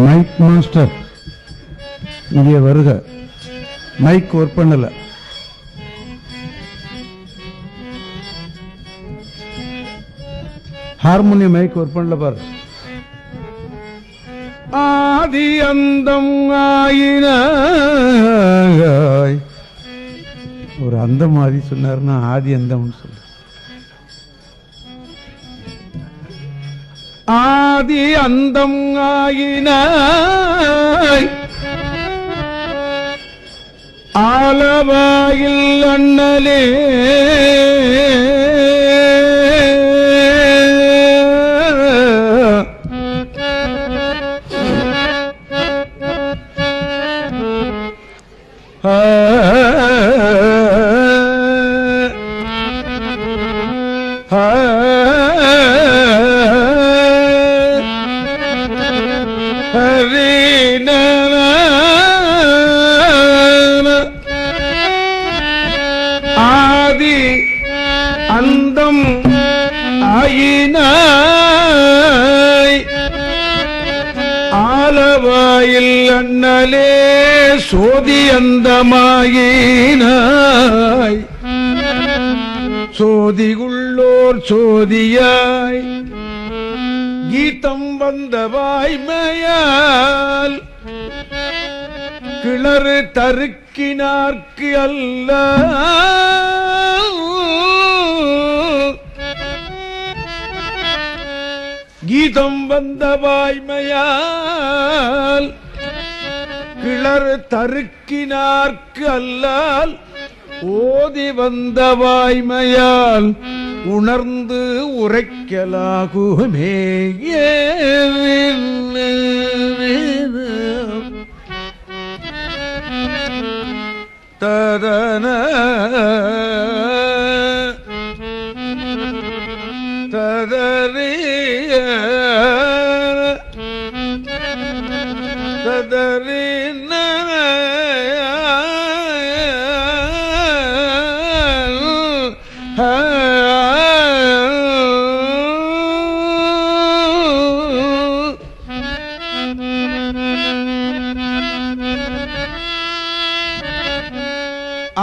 Mic master இங்கே வருக. Mic work பண்ணல. ஹார்மோனியம் மைக் ஒர்க் பண்ணல பாரு. ஆதி அந்தம் ஆயின ஒரு அந்த மாதிரி சொன்னார்னா ஆதி அந்தம் சொல்ல. ஆதி அந்தம் ஆயின ஆலவாயில் அண்ணலே ஆதி அந்தம் ஆயினாய் ஆலவாயில் அண்ணலே சோதி அந்தமாயினாய் சோதிகுள்ளோர் சோதியாய் கீதம் வந்த வாய்மையால் கிளறு தருக்கினார்க்கு அல்ல கீதம் வந்த வாய்மையால் கிளறு தருக்கினார்க்கு அல்லால் ஓதி வந்த வாய்மையால் உணர்ந்து உரைக்கலாகுமே. ததன ததறிய ததறின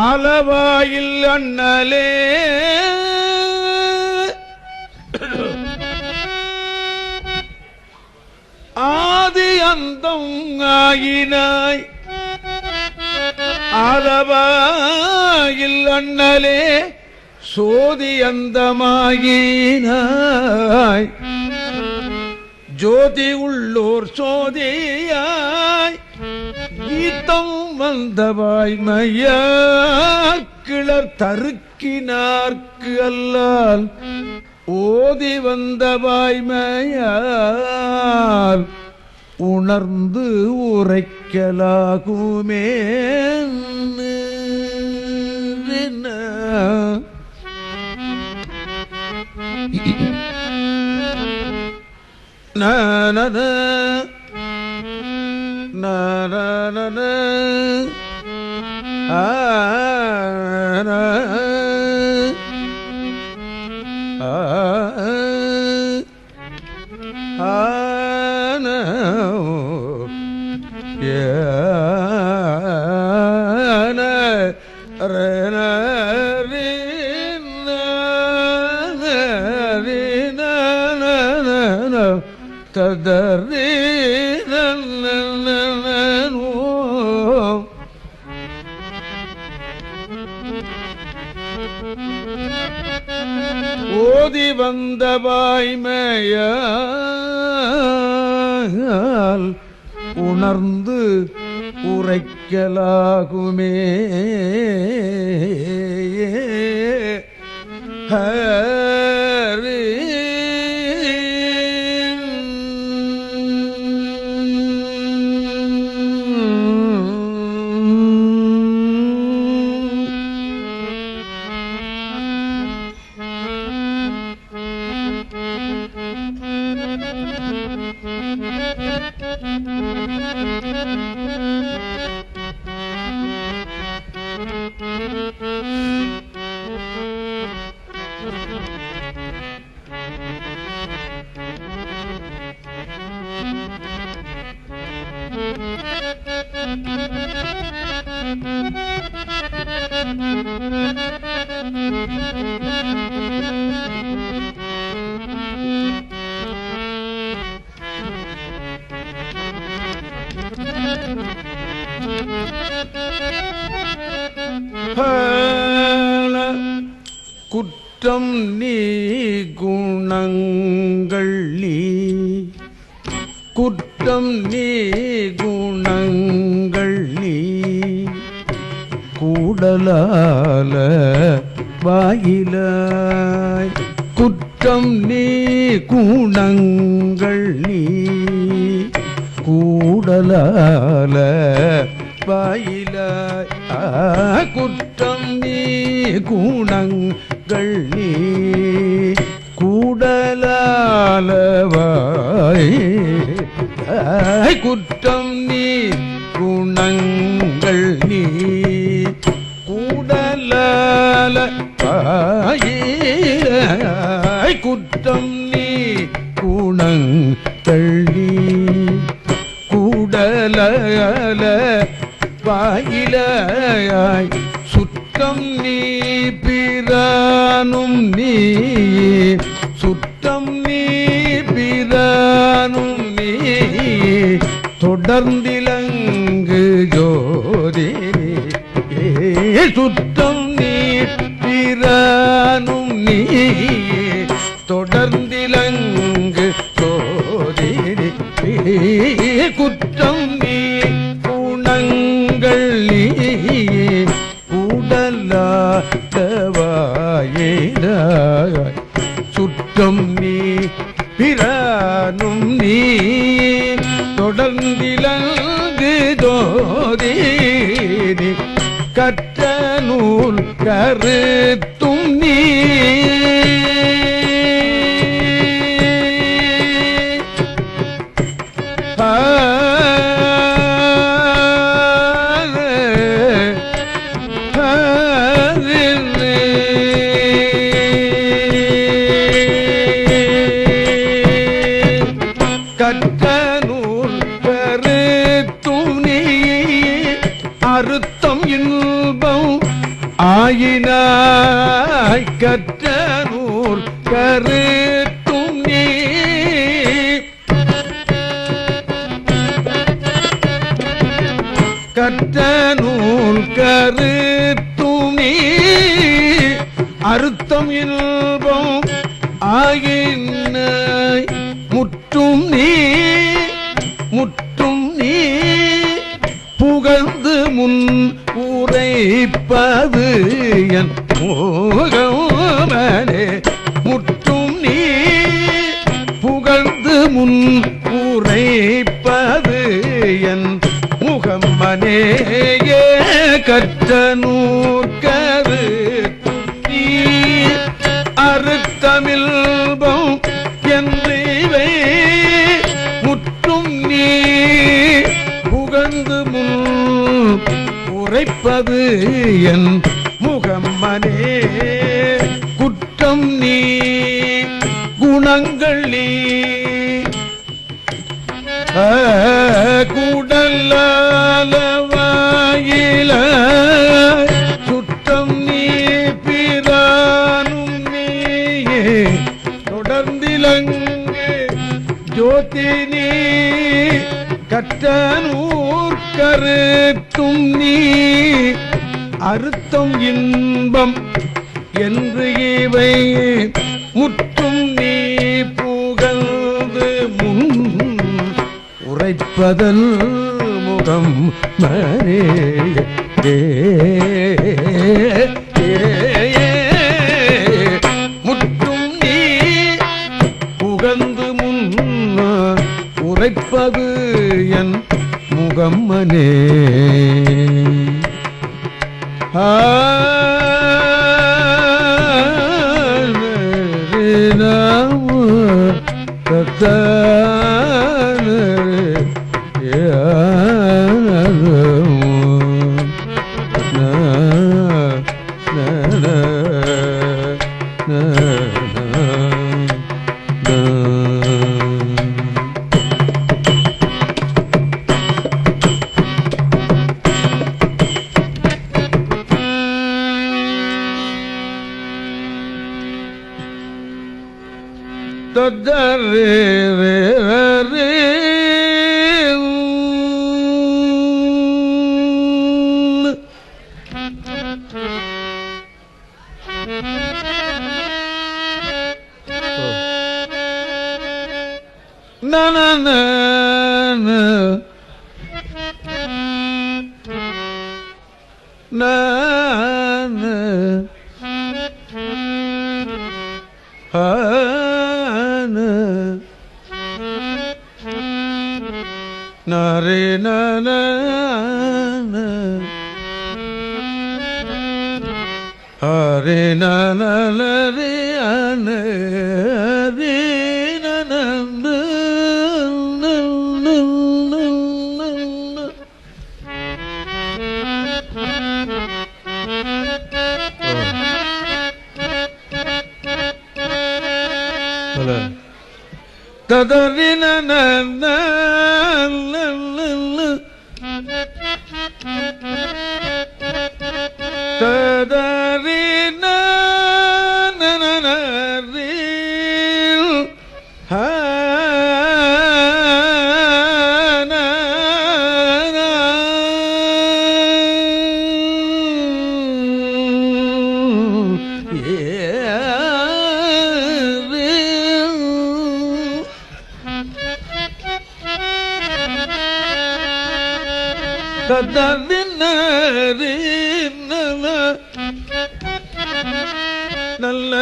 ஆலவாயில் அண்ணலே ஆதி அந்தம் ஆயினாய் ஆலவாயில் அண்ணலே சோதி அந்தமாயினாய் ஜோதி உள்ளோர் சோதியாய் கீதம் வந்த வாய்மையார் கிளர் தருக்கினார்க்கு அல்லால் ஓதி வந்த வாய்மையார் உணர்ந்து உரைக்கலாகுமே. நன நன ஓதி வந்த வாய்மையால் உணர்ந்து உரைக்கலாகுமே. ஹரி குற்றம் நீ குணங்கள் நீ குற்றம் நீ குணங்கள் நீ கூடலால வாயிலாய் குற்றம் நீ குணங்கள் நீ கூடலால வாயிலாய் குற்றம் நீ குணங்கள் நீ கூடலாலவாய் குற்றம் நீ குணங்கள் நீ கூடலால குற்றம் நீ குணங்கள் நீ கூடலால வாயிலாய் சுற்றம் நீ பிரானும் நீ சுற்றம் நீ பிரானும் நீ தொடர்ந்திலங்கு ஜோதி சுற்றம் நீ பிரானும் நீ தொடர்ந்திலங்கு ஜோதி குற்றம் நீ குணங்கள் நீ கூடலாய் சுற்றம் நீ பிரானும் நீ தொடர்ந்திலங்கு ஜோதி கற்ற நூல் கருத்தும் நீ கற்ற நூல் கருத்தும் நீ அறுத்தம் இன்பம் ஆயினாய் கற்ற நூல் கருத்தும் நீ கற்ற நூல் கருத்தும் நீ அறுத்தம் இன்பம் ஆயினாய் முற்றும் நீ முற்றும் நீ புகழ்ந்து முன் உரைப்பது என் மோகமனே முற்றும் நீ புகழ்ந்து முன் உரைப்பது என் முகமனேயே கற்ற நூற்கரு நீ அறுத்தமில்பம் என்றிவை முற்றும் நீ புகழ்ந்து முன் உரைப்பது என் முகம்மனே குற்றம் நீ குணங்கள் நீ கூடலால வாயில சுற்றம் நீ பிரானும் நீயே தொடர்ந்திலங்கு ஜோதி நீ கற்ற நூற் கருத்தும் நீ அறுத்தம் இன்பம் என்று இவை முற்றும் நீ புகழ்ந்து முன் உரைப்பதல் முகம் மரே முற்றும் நீ புகழ்ந்து முன் உரைப்பது என் முகம்மனே தத்தரே நரே நன ஹரே நனே அனே நனந்து ததறின ததறின நல்ல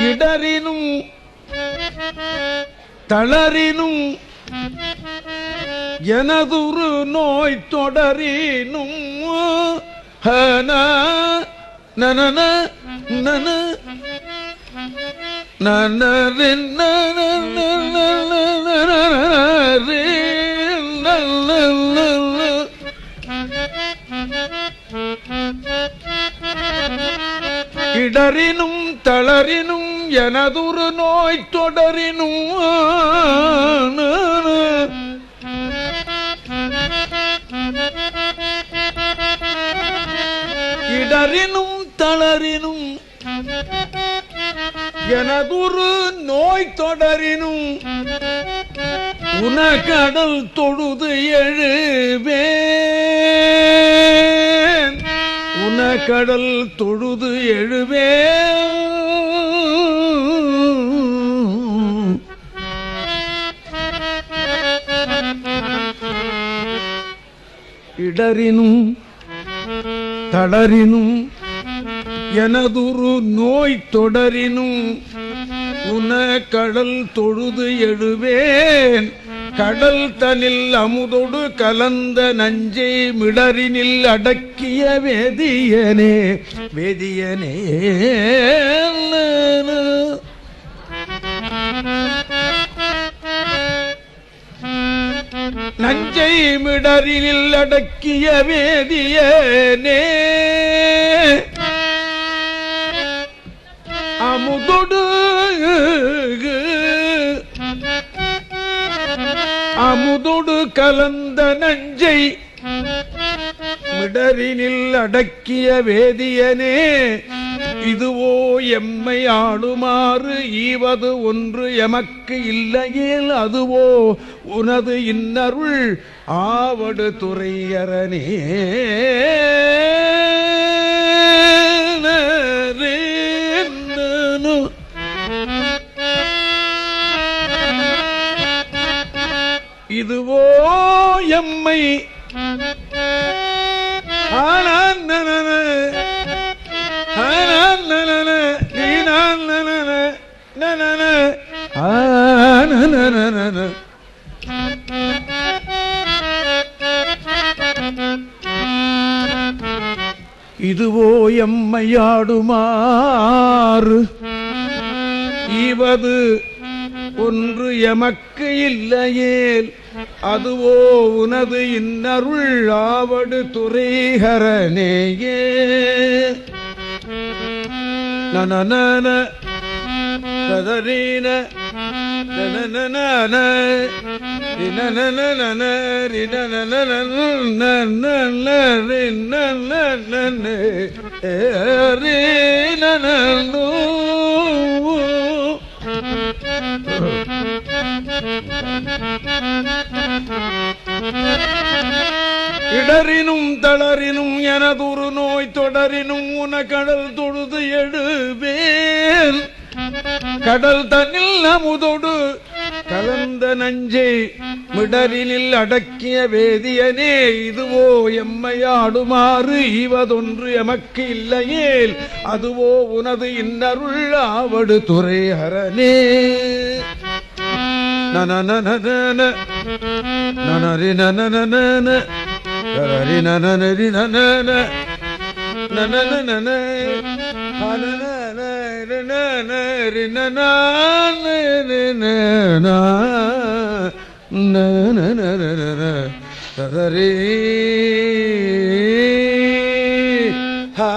இடறினும் தளரினும் எனதுரு நோய் தொடரினும் நன இடறினும் தளரினும் எனதுரு நோய் தொடரினும் இடறினும் தளரினும் எனதுரு நோய் தொடரினும் உனக்கடல் தொழுது எழுவேன் உனக்கடல் தொழுது எழுவேன் இடறினும் தளரினும் எனதுரு நோய் தொடரினும் உன கடல் தொழுது எழுவேன் கடல் தனில் அமுதொடு கலந்த நஞ்சை மிடரினில் அடக்கிய வேதியனே வேதியனே நஞ்சை மிடரினில் அடக்கிய வேதியனே அமுதொடு அமுதொடு கலந்த நஞ்சை மிடரினில் அடக்கிய வேதியனே இதுவோ எம்மை ஆளுமாறு ஈவது ஒன்று எமக்கு இல்லையேல் அதுவோ உனது இன்னருள் ஆவடு துறையரனே இதுவோ எம்மை இதுவோ எம்மையாடுமாறு ஈவது ஒன்று எமக்கு இல்லையேல் அதுவோ உனது இன்னருள் ஆவடு துறைஹரனேயே நனன ததரீன நனன இடரினும் தளரினும் எனதொரு நோய் தொடரினும் உன கடல் தொழுது எழுவேன். கடல் தன்னில் அமுதொடு கலந்த நஞ்சை மிடரினில் அடக்கிய வேதியனே, இதுவோ எம்மையாடுமாறு ஈவதொன்று எமக்கு இல்லையேல், அதுவோ உனது இன்னருள் ஆவடு துறை அரணே. நனநனநன நனரி நனநனன நனரி நனரி நனன நனநனன நனரி நனன ததரி ஹா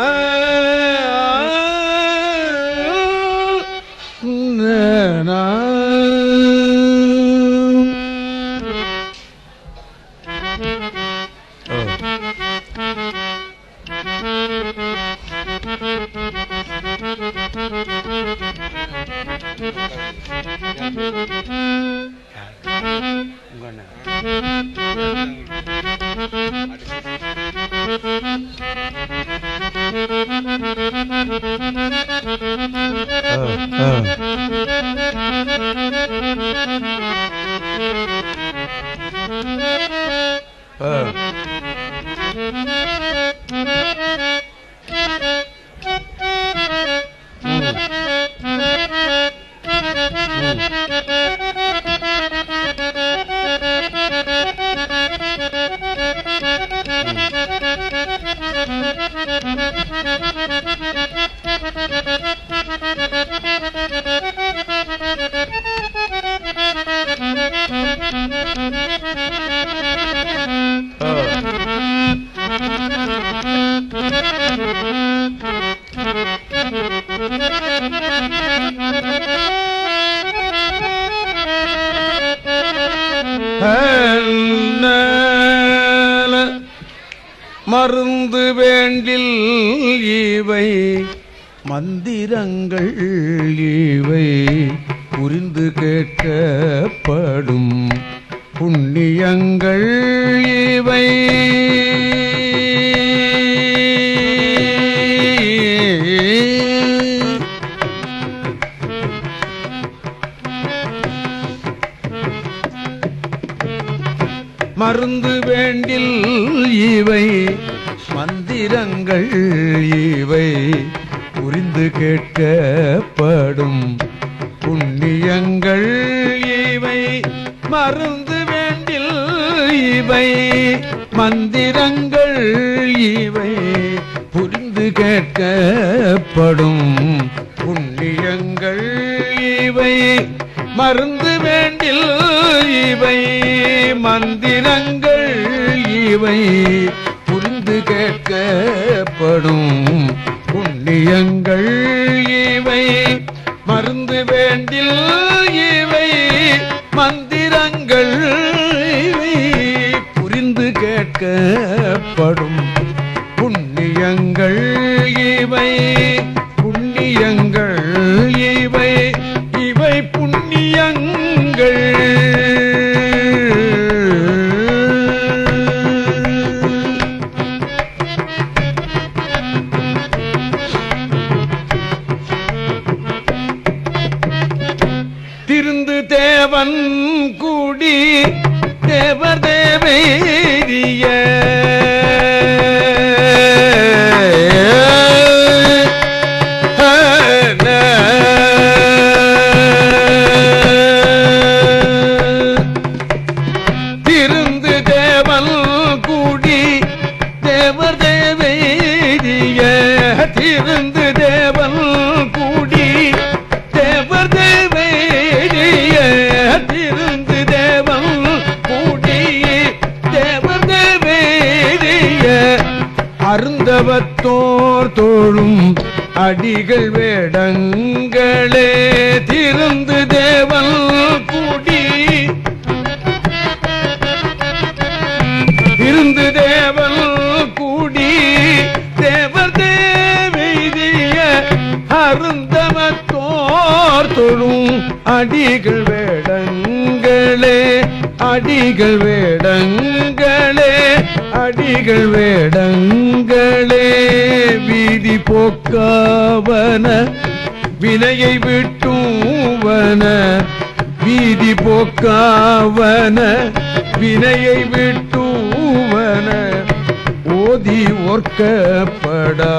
மருந்து வேண்டில் இவை மந்திரங்கள் இவை புரிந்து கேட்கப்படும் புண்ணியங்கள் இவை மருந்து வேண்டில் இவை மந்திரங்கள் இவை புரிந்து கேட்கப்படும் புண்ணியங்கள் இவை மருந்து வேண்டில் இவை மந்திரங்கள் இவை புரிந்து கேட்கப்படும் புண்ணியங்கள் இவை மருந்து வேண்டில் இவை மந்திரங்கள் இவை புரிந்து கேட்கப்படும் புண்ணியங்கள் இவை மருந்து வேண்டில் இவை மந்திரங்கள் இவை புரிந்து கேட்கப்படும் புண்ணியங்கள் இவை புண்ணியங்கள் இவை இவை புண்ணியங்கள் திருந்து தேவன் கூடி தேவர் தேவைய திருந்து தேவன் கூடி தேவர் தேவைய திருந்து தேவன் கூடி தேவர் தேவைய திருந்து தேவன் கூடி தேவர் தேவைய அருந்தவத்தோர் தோழும் அடிகள் வேடங்களே திருந்து தேவன் கூடி அடிகள் வேடங்களே அடிகள் வேடங்களே அடிகள் வேடங்களே வீதி போக்காவன வினையை விட்டூவன வீதி போக்காவன வினையை விட்டூவன ஓதி ஓர்க்கப்படா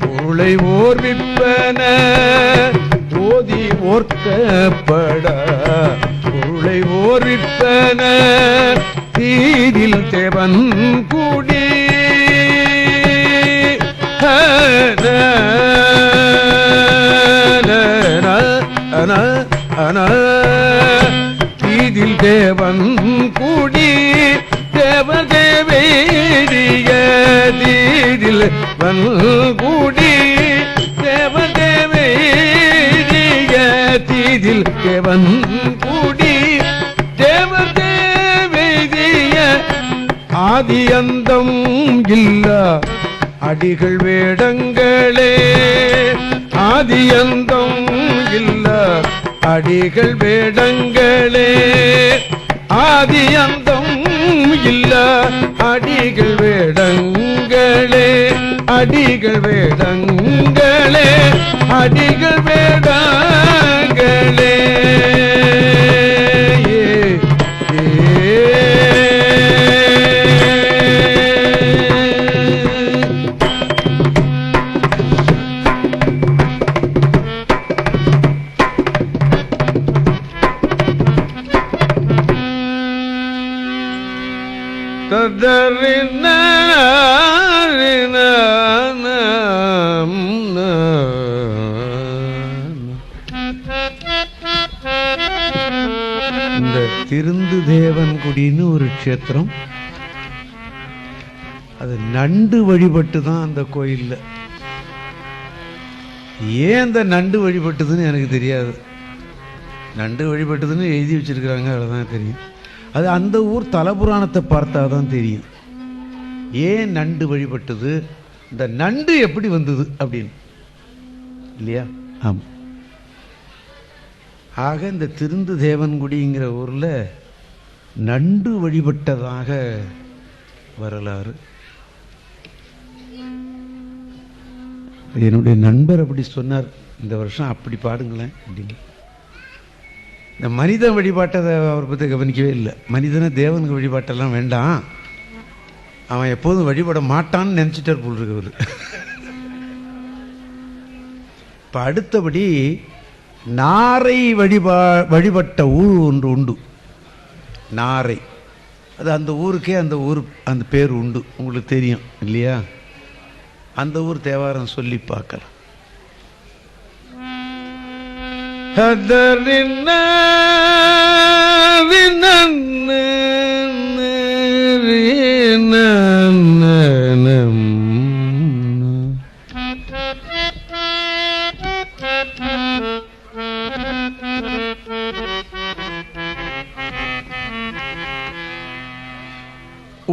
பொருளை ஓர்விப்பன ஓதி ஓர்க்கப்படா பொருளை ஓர்விப்பன தீதில் தேவன் கூடி தீதில் தேவன் கூடி தேவர் தேவேரிய தீதில் வன் கூடி தேவர் தேவேரிய தீதில் தேவன் கூடி தேவர் தேவேரிய ஆதி அந்தம் இல்ல அடிகள் வேடங்களே ஆதி அந்தம் இல்ல அடிகள் வேடங்களே ஆதி அந்தம் இல்ல அடிகள் வேடங்களே அடிகள் வேடங்களே அடிகள் வேடங்களே இந்த திருந்து தேவன்குடின்னு ஒரு க்ஷேத்திரம். அது நண்டு வழிபட்டு தான் அந்த கோயில்ல. ஏன் அந்த நண்டு வழிபட்டதுன்னு எனக்கு தெரியாது. நண்டு வழிபட்டதுன்னு எழுதி வச்சிருக்கிறாங்க, அவ்வளோதான் தெரியும். அது அந்த ஊர் தலபுராணத்தை பார்த்தா தான் தெரியும் ஏன் நண்டு வழிபட்டது, இந்த நண்டு எப்படி வந்தது அப்படின்னு, இல்லையா? ஆமாம். ஆக இந்த திருந்து தேவன்குடிங்கிற ஊரில் நண்டு வழிபட்டதாக வரலாறு. என்னுடைய நண்பர் அப்படி சொன்னார், இந்த வருஷம் அப்படி பாடுங்களேன் அப்படின்னு. இந்த மனித வழிபாட்டை அவரை பற்றி கவனிக்கவே இல்லை. மனிதனை தேவனுக்கு வழிபாட்டெல்லாம் வேண்டாம், அவன் எப்போதும் வழிபட மாட்டான்னு நினச்சிட்டார் போல் இருக்கவர். இப்போ அடுத்தபடி நாரை வழிபட்ட ஊர் ஒன்று உண்டு. நாரை, அது அந்த ஊருக்கே அந்த பேர் உண்டு, உங்களுக்கு தெரியும் இல்லையா? அந்த ஊர் தேவாரம் சொல்லி பார்க்கலாம்.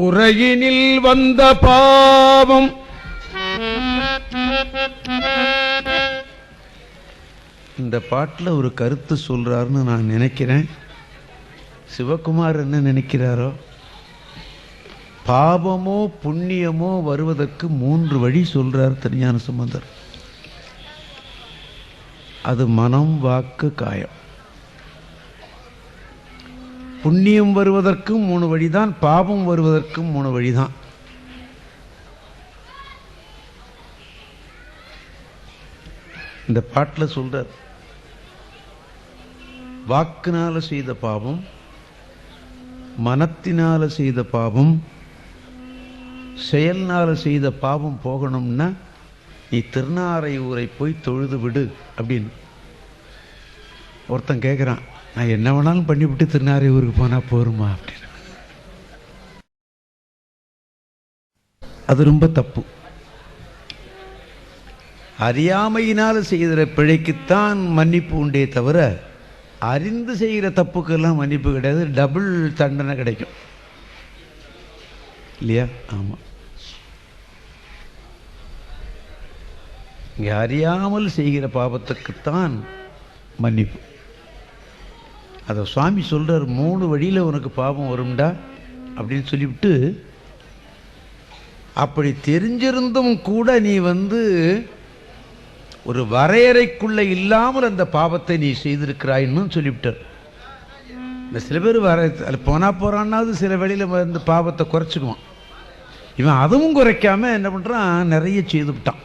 உரையினில் வந்த பாவம் இந்த பாட்டில் ஒரு கருத்து சொல்றாருன்னு நான் நினைக்கிறேன். சிவகுமார் என்ன நினைக்கிறாரோ, பாவமோ புண்ணியமோ வருவதற்கு 3 வழி சொல்றார் திருஞான சம்பந்தர். அது மனம், வாக்கு, காயம். புண்ணியம் வருவதற்கும் 3 வழிதான், பாவம் வருவதற்கும் 3 வழிதான். இந்த பாட்டில் சொல்றார், வாக்குனால செய்த பாவம், மனத்தினால செய்த பாவம், செயல்னால செய்த பாவம் போகணும்னா நீ திருநாரை ஊரை போய் தொழுது விடு அப்படின்னு. ஒருத்தன் கேட்குறான், நான் என்ன வேணாலும் பண்ணிவிட்டு திருநாரை ஊருக்கு போனால் போருமா அப்படின்னு. அது ரொம்ப தப்பு. அறியாமையினால் செய்கிற பிழைக்குத்தான் மன்னிப்பு உண்டே தவிர அறிந்து செய்கிற தப்புக்கெல்லாம் மன்னிப்பு கிடையாது, டபுள் தண்டனை கிடைக்கும் இல்லையா? ஆமாம். இங்கே அறியாமல் செய்கிற பாவத்துக்குத்தான் மன்னிப்பு. அதை சுவாமி சொல்கிறார், 3 வழியில் உனக்கு பாவம் வரும்டா அப்படின்னு சொல்லிவிட்டு, அப்படி தெரிஞ்சிருந்தும் கூட நீ ஒரு வரையறைக்குள்ளே இல்லாமல் அந்த பாவத்தை நீ செய்திருக்கிறாயின்னு சொல்லிவிட்டார். இந்த சில பேர் அதில் போனான்னாவது சில வழியில் பாவத்தை குறைச்சிக்குவான். இவன் அதுவும் குறைக்காம என்ன பண்ணுறான், நிறைய செய்து விட்டான்.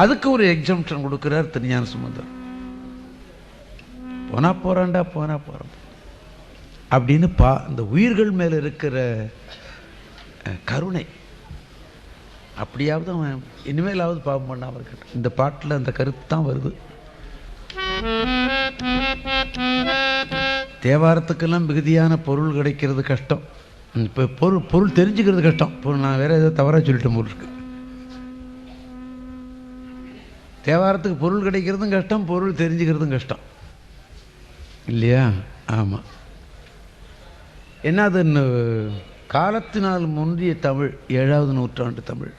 அதுக்கு ஒரு எக்ஸம்ஷன் கொடுக்கிறார் திருஞான சம்பந்தர். போறான்டா போறான் அப்படின்னு இந்த உயிர்கள் மேல இருக்கிற கருணை, அப்படியாவது அவன் இனிமேலாவது பாவம் பண்ணாம இருக்கட்டும். இந்த பாட்டில் அந்த கருத்து தான் வருது. தேவாரத்துக்கெல்லாம் மிகுதியான பொருள் கிடைக்கிறது கஷ்டம். இப்போ பொருள் தெரிஞ்சுக்கிறது கஷ்டம். நான் வேற ஏதோ தவறாக சொல்லிட்டேன் போல் இருக்கு. தேவாரத்துக்கு பொருள் கிடைக்கிறதும் கஷ்டம், பொருள் தெரிஞ்சுக்கிறதும் கஷ்டம் இல்லையா? ஆமாம். என்ன அது காலத்தினால் முன்றிய தமிழ், 7வது நூற்றாண்டு தமிழ்.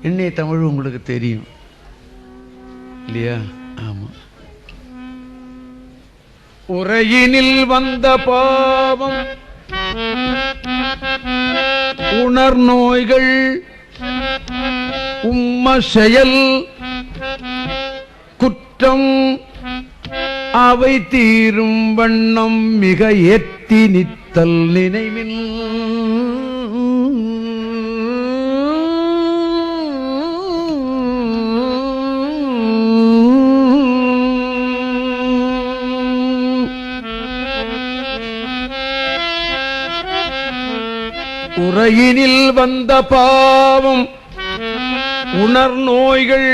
இன்னைய தமிழ் உங்களுக்கு தெரியும் இல்லையா? ஆமாம். உரையினில் வந்த பாவம் உணர் நோய்கள் உம்ம செயல் குற்றம் அவை தீரும் வண்ணம் மிக ஏத்தி நித்தல் நினைவில் உரையினில் வந்த பாவம் உணர் நோய்கள்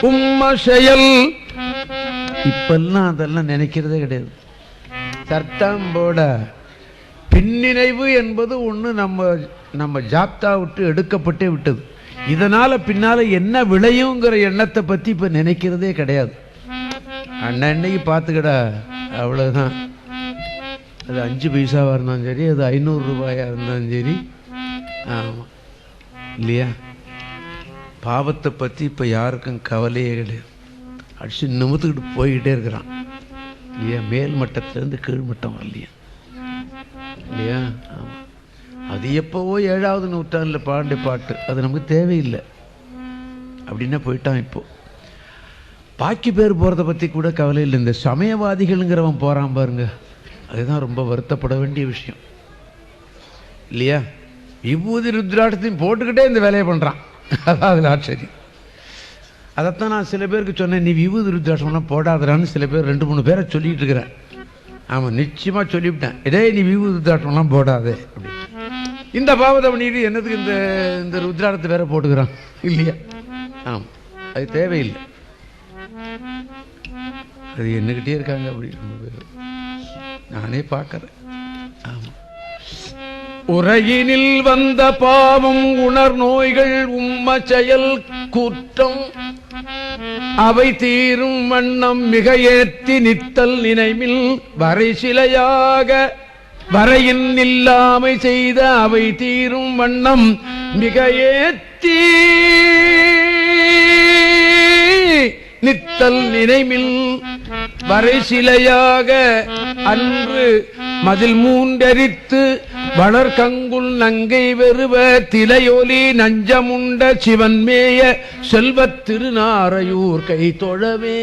உம்ம செயல். இப்பெல்லாம் அதெல்லாம் நினைக்கிறதே கிடையாது. சட்டம் போட பின்னினைவு என்பது ஒன்று நம்ம ஜாப்தா விட்டு எடுக்கப்பட்டே விட்டது. இதனால பின்னால என்ன விளையுங்கிற எண்ணத்தை பத்தி இப்ப நினைக்கிறதே கிடையாது. அன்னைக்கு பார்த்துக்கடா, அவ்வளவுதான். அது 5 பைசாவா இருந்தாலும் சரி, அது 500 ரூபாயா இருந்தாலும் சரி. ஆமா இல்லையா? பாவத்தை பற்றி இப்போ யாருக்கும் கவலையே கிடையாது. அடிச்சு நிமித்துக்கிட்டு போய்கிட்டே இருக்கிறான் இல்லையா? மேல் மட்டத்திலேருந்து கீழ்மட்டம் வரலையா இல்லையா? ஆமாம். அது எப்போவோ 7வது நூற்றாண்டில் பாண்டிய பாட்டு, அது நமக்கு தேவையில்லை அப்படின்னா போயிட்டான். இப்போ பாக்கி பேர் போகிறத பற்றி கூட கவலை இல்லை. இந்த சமயவாதிகள்ங்கிறவன் போகிறான் பாருங்க, அதுதான் ரொம்ப வருத்தப்பட வேண்டிய விஷயம் இல்லையா? விபூதி ருத்ராட்சத்தையும் போட்டுக்கிட்டே இந்த வேலையை பண்ணுறான். அதான் அதில் ஆச்சரியம். அதைத்தான் நான் சில பேருக்கு சொன்னேன், நீ விபூதி ருத்ராட்சம்லாம் போடாதரான்னு சில பேர் 2-3 பேரை சொல்லிட்டு இருக்கிறேன். ஆமாம், நிச்சயமாக சொல்லிவிட்டேன். இதே நீ விபூதி ருத்ராட்சம்லாம் போடாதே அப்படி. இந்த பாவத்தை பண்ணிட்டு என்னதுக்கு இந்த ருத்ராட்சத்தை வேற போட்டுக்கிறான் இல்லையா? ஆமாம், அது தேவையில்லை. அது என்னகிட்டே இருக்காங்க அப்படி 2 பேர், நானே பார்க்கறேன். ஆமாம். உரையினில் வந்த பாவம் உணர் நோய்கள் உம்ம செயல் குற்றம் அவை தீரும் வண்ணம் மிக ஏத்தி நித்தல் நினைமில் வரை சிலையாக வரையின் இல்லாமை செய்த அவை தீரும் வண்ணம் மிக ஏத்தி நித்தல் நினைமில் வரை சிலையாக அன்று மதில் மூண்டரித்து வளர் கங்குல் நங்கை வெறுவ திலையொலி நஞ்சமுண்ட சிவன்மேய செல்வத் திருநாரையூர் கை தொழவே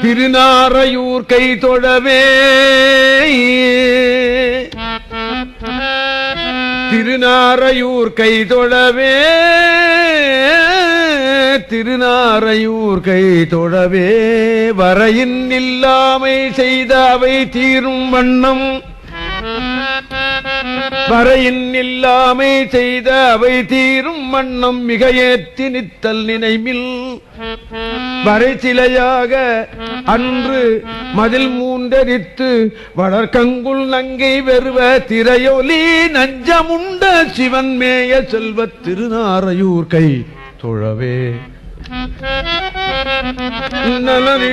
திருநாரையூர் கை தொழவே திருநாரையூர் கை தொழவே திருநாரையூர் கை தொழவே வரையின் இல்லாமை செய்த அவை தீரும் வண்ணம் வரையின் இல்லாமை செய்த அவை தீரும் வண்ணம் மிக ஏற்றி நித்தல் நினைமில் வரை சிலையாக அன்று மதில் மூண்டரித்து வளர்கங்குள் நங்கை வெறுவ திரையொலி நஞ்சமுண்ட சிவன் மேய செல்வ திருநாரையூர் கை தொழவே நலரி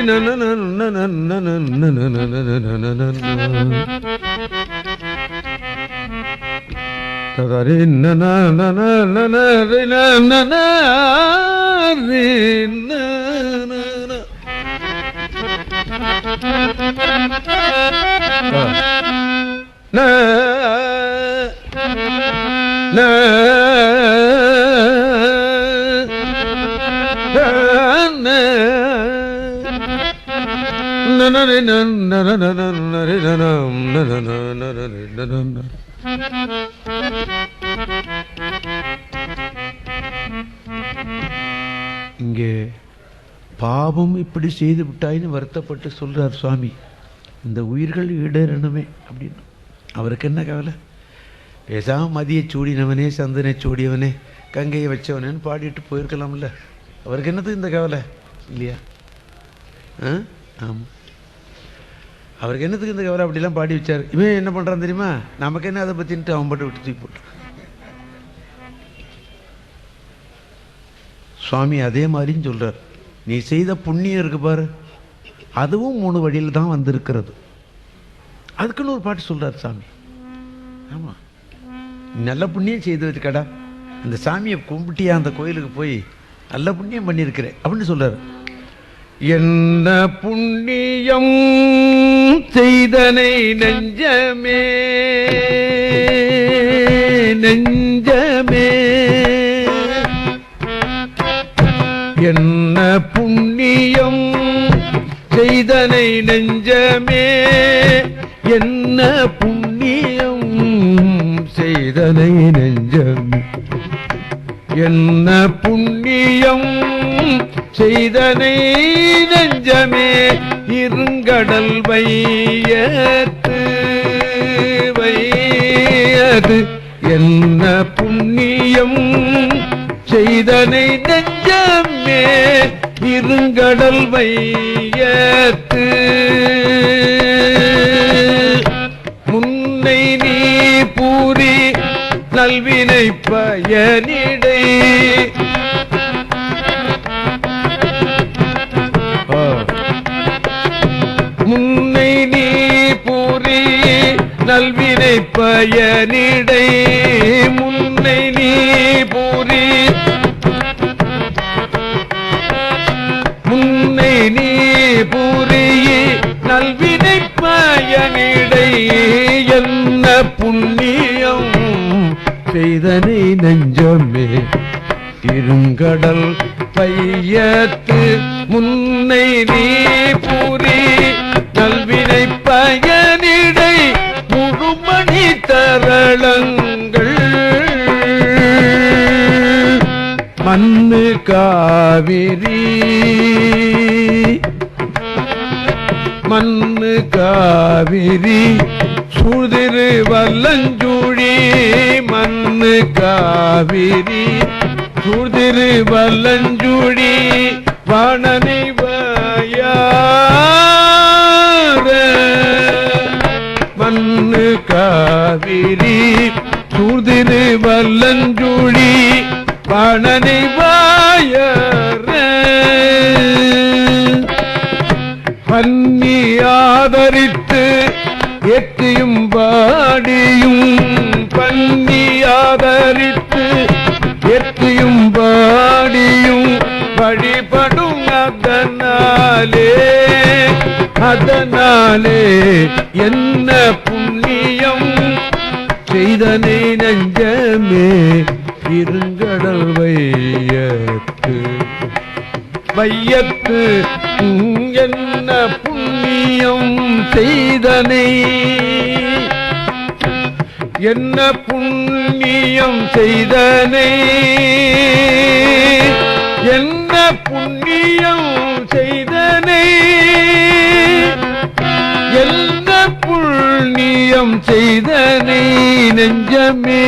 இங்கே பாவம் இப்படி செய்து விட்டாயின்னு வருத்தப்பட்டு சொல்றார் சுவாமி. இந்த உயிர்கள் ஈடேறணுமே அப்படின்னு அவருக்கு என்ன கவலை? பேசாம மதியை சூடினவனே, சந்தனை சூடியவனே, கங்கையை வச்சவனேன்னு பாடிட்டு போயிருக்கலாம்ல. அவருக்கு என்னது இந்த கவலை இல்லையா? ஆமாம், அவருக்கு என்னத்துக்கு இந்த கவலை? அப்படிலாம் பாடி வச்சார். இவன் என்ன பண்ணுறான் தெரியுமா? நமக்கு என்ன அதை பற்றின்ட்டு அவன் பாட்டு விட்டு தூக்கி போட்டான். சுவாமி அதே மாதிரின்னு சொல்கிறார். நீ செய்த புண்ணியம் இருக்கு பாரு, அதுவும் 3 வழியில் தான் வந்திருக்கிறது. அதுக்குன்னு ஒரு பாட்டு சொல்கிறார் சாமி. ஆமாம், நல்ல புண்ணியம் செய்து வச்சுக்கடா, அந்த சாமியை கும்பிட்டியா, அந்த கோயிலுக்கு போய் நல்ல புண்ணியம் பண்ணியிருக்கிறேன் அப்படின்னு சொல்கிறார். என்ன புண்ணியம் செய்தனை நெஞ்சமே நெஞ்சமே, என்ன புண்ணியம் செய்தனை நெஞ்சமே, என்ன புண்ணியம் செய்தனை நெஞ்சமே, என்ன புண்ணியம் செய்தனை நெஞ்சமே, இருங்கடல் வையத்து வையது, என்ன புண்ணியம் செய்தனை நெஞ்சமே, இருங்கடல் வையத்து, முன்னை நீ பூரி நல்வினை பயனிடை, முன்னை நீ பூரி நல்வினை பயனிடை, முன்னை நீ பூரி முன்னை நீ பூரி நல்வினை பயனிடை, என்ன புண்ணியம் செய்தனை நெஞ்சமே, இருங்கடல் பையத்து, முன்னை நீ பூரி நல்வினை பயனிடை, முழுமணி தரளங்கள் மண்ணு காவிரி, மண்ணு காவிரி சூழ்திரு வல்லஞ்சூழி, மண்ணு காவிரி சூழ்திரு வல்லஞ்சூழி, வாணனை வாயார, மண்ணு காவிரி சூழ்திரு வல்லஞ்சூழி, வாணனை வாயார, பன்னி ஆதரித்து எத்தியும் பாடியும், பன்னி ஆதரித்து எத்தியும் பாடியும் வழிபடும், அதனாலே அதனாலே என்ன புண்ணியம் செய்தனை நெஞ்சமே, இருங்கடல் வையத்து வையத்து, என்ன புண்ணியம் செய்தனை, என்ன புண்ணியம் செய்தனை, என்ன புண்ணியம் செய்தனை, என்ன புண்ணியம் செய்தனை நெஞ்சமே.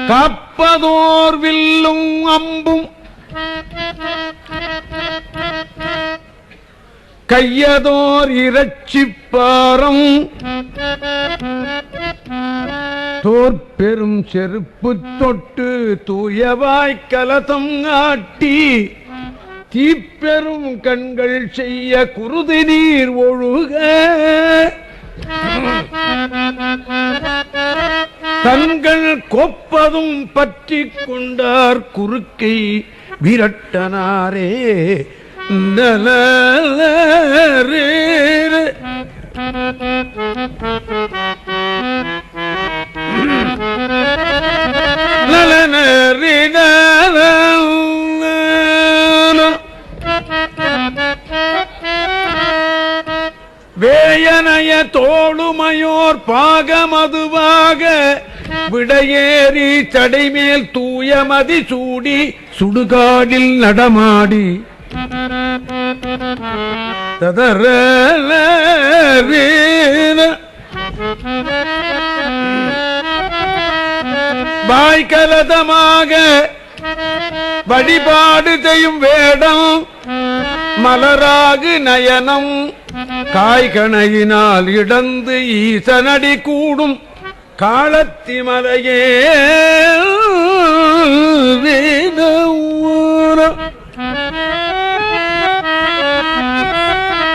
காப்பதோர் வில்லும் அம்பும் கையதோர் இறைச்சிப்பாரம் தோற்பெரும் செருப்பு தொட்டு தூயவாய் கலசம் ஆட்டி தீப்பெரும் கண்கள் செய்ய குருதி நீர் ஒழுக தங்கள் கொப்பதும் பற்றி கொண்டார் குறுக்கை விரட்டனாரே நலரே நலனரே வேயனைய தோளுமையோர் பாகமதுவாக விடையேறி தடைமேல் தூயமதி சூடி சுடுகாடில் நடமாடி ததர வாய்கலதமாக வழிபாடு செய்யும் வேடம் மலராகு நயனம் காய்கணையினால் இடந்து ஈசனடி கூடும் காலத்தி மலையே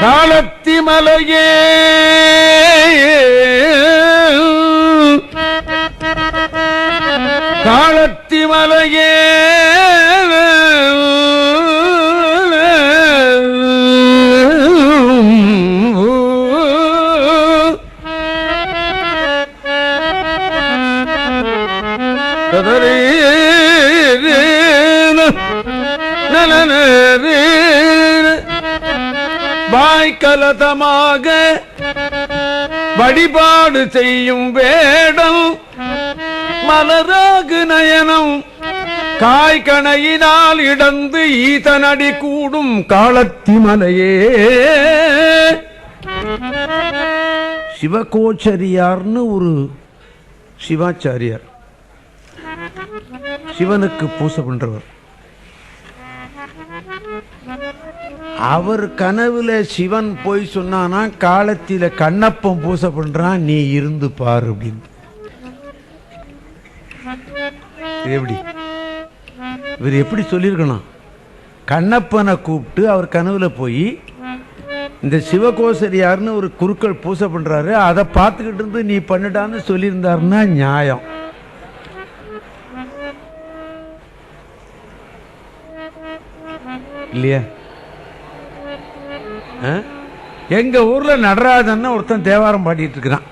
காலத்தி மலையே காலத்தி மலையே வாய்கலதமாக வழிபாடு செய்யும் வேடம் மலராகு நயனம் காய்கணையினால் இடந்து ஈசனடி கூடும் காலத்தி மலையே. சிவகோச்சரியார்னு ஒரு சிவாச்சாரியார், சிவனுக்கு பூசை பண்றவர். அவர் கனவுல சிவன் போய் சொன்னானா, காலத்தில கண்ணப்பன் பூசை பண்றான், நீ இருந்து பாரு அப்படின்னு. எப்படி இவர் எப்படி சொல்லியிருக்கணும்? கண்ணப்பனை கூப்பிட்டு அவர் கனவுல போய் இந்த சிவகோசரியார்னு ஒரு குருக்கள் பூசை பண்றாரு, அதை பார்த்துக்கிட்டு இருந்து நீ பண்ணிட்டான்னு சொல்லியிருந்தாருன்னா நியாயம். இல்லையா? எங்க ஊர்ல நடராஜன் ஒருத்தன் தேவாரம் பாடிட்டு இருக்கிறான்.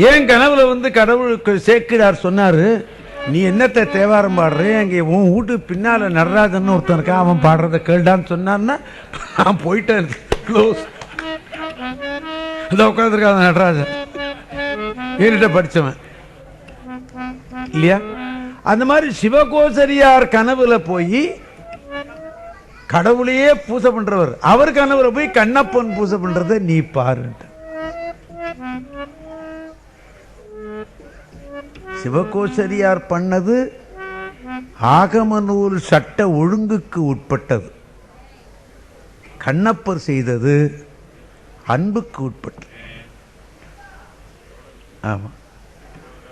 ஏன் கனவுல வந்து கடவுளுக்கு சேக்கிரார் சொன்னாரு, நீ என்னத்தை தேவாரம் பாடுற, அங்கே உன் வீட்டு பின்னால நடராஜன் ஒருத்தன் இருக்கா, அவன் பாடுறத கேள்டான்னு சொன்னான்னா நான் போயிட்டேன். க்ளோஸ். இதை உட்காந்துருக்கான் நடராஜன், ஏறிட்ட படித்தவன் இல்லையா? அந்த மாதிரி சிவகோசரியார் கனவுல போய் கடவுளையே பூசை பண்றவர், அவர் கனவுல போய் கண்ணப்பன் பூசை பண்றத நீ பாரு. சிவகோசரியார் பண்ணது ஆகம நூல் சட்ட ஒழுங்குக்கு உட்பட்டது, கண்ணப்பர் செய்தது அன்புக்கு உட்பட்டது. ஆமா,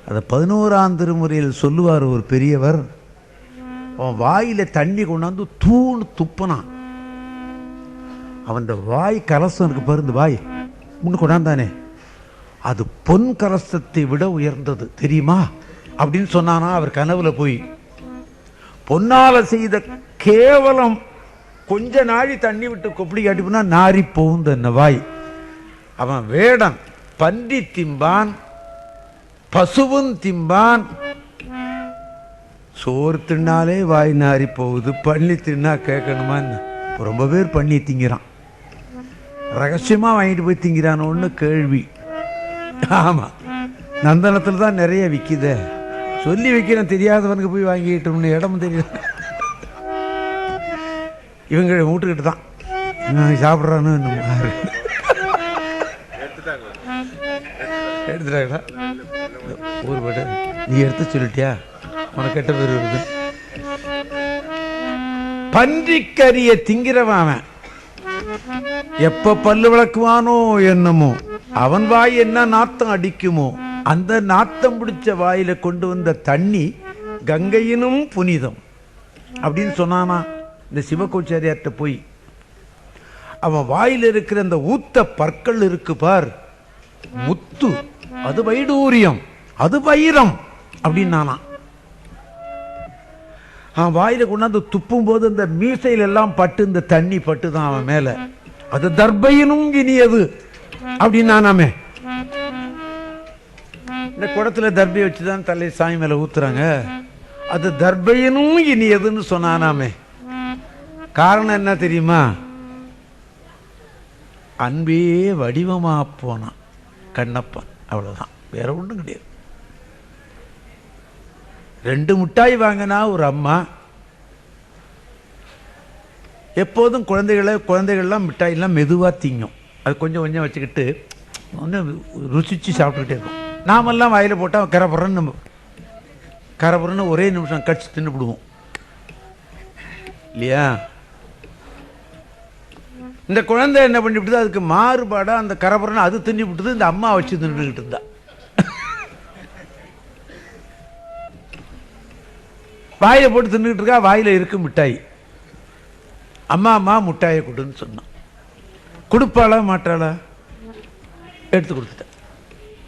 அதை 11ஆம் திருமுறையில் சொல்லுவார் ஒரு பெரியவர். அவன் வாயில தண்ணி கொண்டாந்து தூணு துப்பனான். அவன் வாய் கலசம் இருக்கு பாரு, இந்த வாய் முன்னு கொண்டாந்தானே, அது பொன் கலசத்தை விட உயர்ந்தது தெரியுமா அப்படின்னு சொன்னானா. அவர் கனவுல போய் பொன்னால செய்த கேவலம் கொஞ்ச நாழி தண்ணி விட்டு கொப்பளி காட்டினா நாரி போகுந்த என்ன வாய். அவன் வேடன், பன்றி திம்பான், பசுவும் திம்பான். சோறு தின்னாலே வாய் நாரி போகுது, பண்ணி தின்னா கேட்கணுமா? ரொம்ப பேர் பண்ணி திங்கிறான், ரகசியமா வாங்கிட்டு போய் திங்கிறானோன்னு கேள்வி. ஆமா, நந்தனத்துல தான் நிறைய விக்குத, சொல்லி வைக்கிறேன், தெரியாதவனுக்கு போய் வாங்கிட்டோம்னு இடமும் தெரியாது. இவங்க வீட்டுக்கிட்ட தான் சாப்பிட்றான்னு எடுத்துட்டாங்களா? ஊர் போட்டு நீ எடுத்து சொல்லிட்டியா, உனக்கு கெட்ட பேர் வருது. பன்றிக்கரிய திங்கிறவன் எப்ப பல்லு விளக்குவானோ என்னமோ, அவன் வாய் என்ன நாத்தம் அடிக்குமோ, அந்த நாத்தம் பிடிச்ச வாயில கொண்டு வந்த தண்ணி கங்கையினும் புனிதம் அப்படின்னு சொன்னானா இந்த சிவகோச்சாரியார்ட்ட போய். அவன் வாயில இருக்கிற அந்த ஊத்த பற்கள் இருக்கு பார், முத்து, அது வைடூரியம், அது வைரம் அப்படின்னானா. அவன் வாயில கொண்டாந்து துப்பும் போது இந்த மீசையில் எல்லாம் பட்டு இந்த தண்ணி பட்டு தான் அவன் மேல, அது தர்பையினும் இனியது அப்படின்னானாமே. இந்த குடத்துல தர்பை வச்சுதான் தலை சாமி மேல ஊத்துறாங்க, அது தர்பையினும் இனியதுன்னு சொன்னானாமே. காரணம் என்ன தெரியுமா? அன்பே வடிவமா போனான் கண்ணப்பன், அவ்வளவுதான், வேற ஒன்றும் கிடையாது. 2 மிட்டாய் வாங்கினா ஒரு அம்மா எப்போதும் குழந்தைகள்லாம் மிட்டாயெல்லாம் மெதுவாக திங்கும், அது கொஞ்சம் கொஞ்சம் வச்சுக்கிட்டு ஒன்று ருசிச்சு சாப்பிட்டுக்கிட்டே இருக்கும். நாமெல்லாம் வாயில் போட்டால் கரபுரன்னு ஒரே நிமிஷம் கடிச்சு தின்னுபிடுவோம் இல்லையா? இந்த குழந்தை என்ன பண்ணிவிட்டுது, அதுக்கு மாறுபாடாக அந்த கரபுரன்னு அது தின்னி விட்டுது, இந்த அம்மா வச்சு தின்னுக்கிட்டு இருந்தா. வாயில போட்டு தின்னுக்கிட்டு இருக்கா, வாயில இருக்கு மிட்டாய். அம்மா அம்மா மிட்டாயை கொடுன்னு சொன்னான். கொடுப்பாளா மாட்டாளா? எடுத்து கொடுத்துட்டேன்,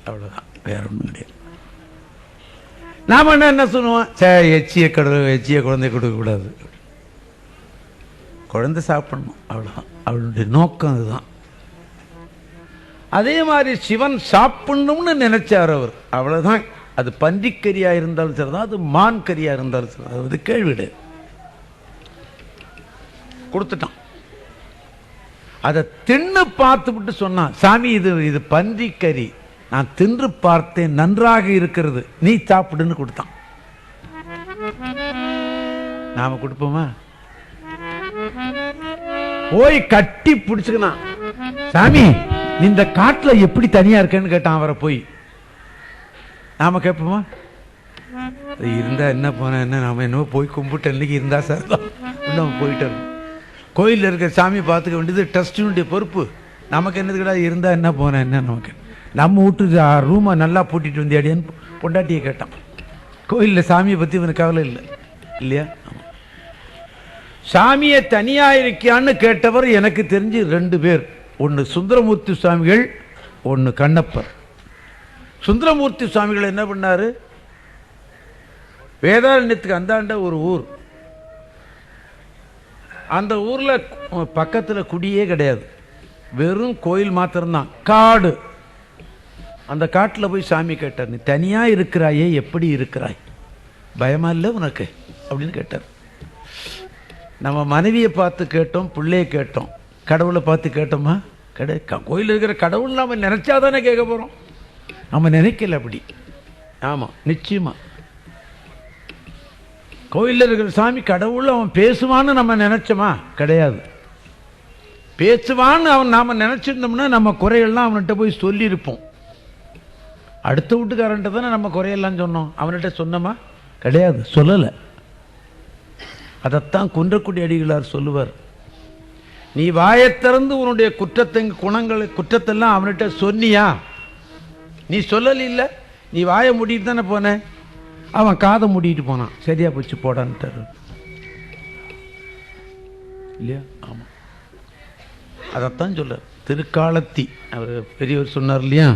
அவ்வளவுதான், வேற ஒன்றும் கிடையாது. நாம என்ன சொல்லுவோம், எச்சிய குழந்தை கொடுக்க கூடாது, குழந்தை சாப்பிடணும், அவ்வளவுதான். அவளுடைய நோக்கம் அதுதான். அதே மாதிரி சிவன் சாப்பிடணும்னு நினைச்சார் அவர், அவ்வளவுதான். அது பன்றிக்கரியா இருந்தாலும் சரிதான், அது மான் கரியா இருந்தாலும் சரி, அது கேள்விடு கொடுத்துட்டான். அதை தின்னு பார்த்து விட்டு சொன்னான், சாமி இது பன்றிக்கறி, நான் தின்று பார்த்தேன், நன்றாக இருக்கிறது, நீ சாப்பிடுன்னு கொடுத்தான். நாம கொடுப்போமா? போய் கட்டி பிடிச்சுக்கணும், சாமி இந்த காட்டுல எப்படி தனியா இருக்கேன்னு கேட்டான் அவரை போய். நாம கேட்போமா? இருந்தா என்ன போன என்ன, நாம என்னவோ போய் கும்பிட்டு இன்னைக்கு இருந்தா சார் நம்ம போயிட்டு கோயிலில் இருக்கிற சாமி பார்த்துக்க வேண்டியது ட்ரஸ்டினுடைய பொறுப்பு. நமக்கு என்னது கிடையாது, இருந்தா என்ன போன என்ன. நமக்கு நம்ம வீட்டு ரூமை நல்லா பூட்டிட்டு வந்தியாடியான்னு பொண்டாட்டியை கேட்டான். கோயிலில் சாமியை பற்றி இவனுக்கு கவலை இல்லை இல்லையா? சாமியை தனியா இருக்கியான்னு கேட்டவர் எனக்கு தெரிஞ்சு 2 பேர். ஒன்று சுந்தரமூர்த்தி சுவாமிகள், ஒன்று கண்ணப்பர். சுந்தரமூர்த்தி சுவாமிகள் என்ன பண்ணாரு, வேதாரண்யத்துக்கு அந்தாண்ட ஒரு ஊர், அந்த ஊர்ல பக்கத்துல குடியே கிடையாது, வெறும் கோயில் மாத்திரம்தான், காடு. அந்த காட்டுல போய் சாமி கேட்டார், நீ தனியா இருக்கிறாயே எப்படி இருக்கிறாய், பயமா இல்லை உனக்கு அப்படின்னு கேட்டார். நம்ம மனைவியை பார்த்து கேட்டோம், பிள்ளையை கேட்டோம், கடவுளை பார்த்து கேட்டோமா? கோயிலில் இருக்கிற கடவுள் நாம் நினைச்சாதானே கேட்க போகிறோம். நம்ம நினைக்கல அப்படி. ஆமாம், நிச்சயமா கோயிலில் இருக்கிற சாமி கடவுள் அவன் பேசுவான்னு நம்ம நினைச்சோமா? கிடையாது. பேசுவான்னு அவன் நாம் நினச்சிருந்தோம்னா நம்ம குறையெல்லாம் அவன்கிட்ட போய் சொல்லியிருப்போம். அடுத்த வீட்டுக்காரன்ட்ட தானே நம்ம குறையெல்லாம் சொன்னோம். அவன்கிட்ட சொன்னோமா? கிடையாது, சொல்லலை. அதைத்தான் குன்றக்குடி அடிகளார் சொல்லுவார். நீ வாயைத் திறந்து உன்னுடைய குற்றத்தெல்லாம் அவன்கிட்ட சொன்னியா? நீ சொல்லல. நீ வாயை மூடிட்டு தானே போன, அவன் காதை மூடிட்டு போனான். சரியா போச்சு போடான்ட்டார் இல்லையா? ஆமாம், அதைத்தான் சொல்ல. திருக்காலத்தி அவர் பெரியவர் சொன்னார் இல்லையா?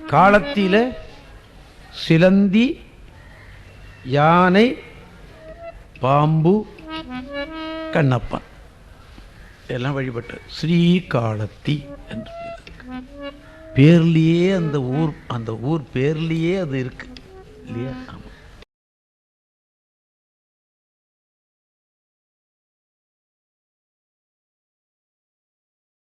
காலத்தில சிலந்தி, யானை, பாம்பு, கண்ணப்பன் எல்லாம் வழிபட்ட ஸ்ரீகாலத்தி என்று பேர்லேயே அந்த ஊர் பேர்லேயே அது இருக்கு இல்லையா? ஆமாம்.